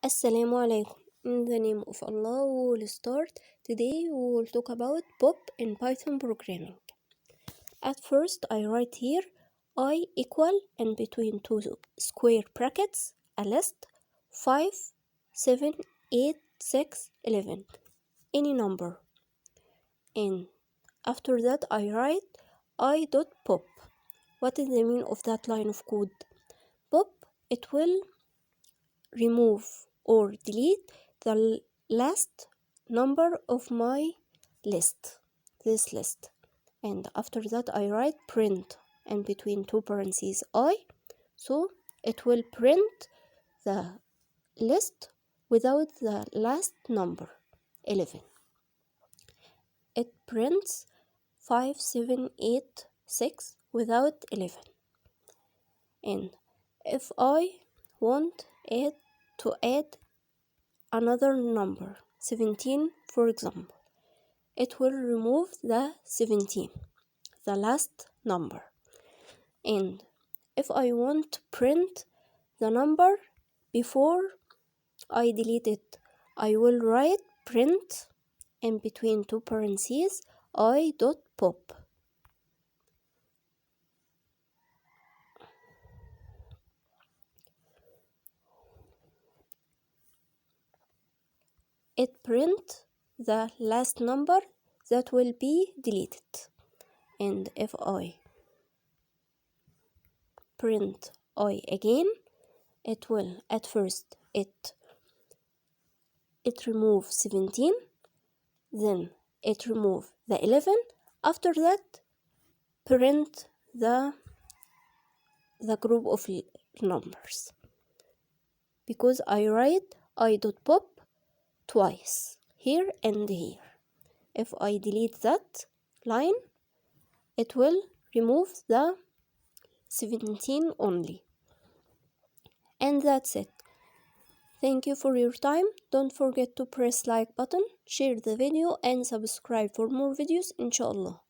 Assalamu alaikum. In the name of Allah, we will start. Today we will talk about pop in Python programming. At first, I write here I equal in between two square brackets a list 5, 7, 8, 6, 11, any number. And after that, I write I.pop. What is the meaning of that line of code? Pop, it will remove or delete the last number of my list, this list. And after that I write print and between two parentheses I, so it will print the list without the last number 11. It prints 5, 7, 8, 6 without 11. And if I want it to add another number, 17 for example, it will remove the 17, the last number. And if I want to print the number before I delete it, I will write print in between two parentheses I.pop. It print the last number that will be deleted. And if I print I again, it will at first it remove 17, then it remove the 11. After that, print the group of numbers, because I write I.pop twice, here and here. If I delete that line, it will remove the 17 only. And that's it. Thank you for your time. Don't forget to press like button, share the video and subscribe for more videos, inshallah.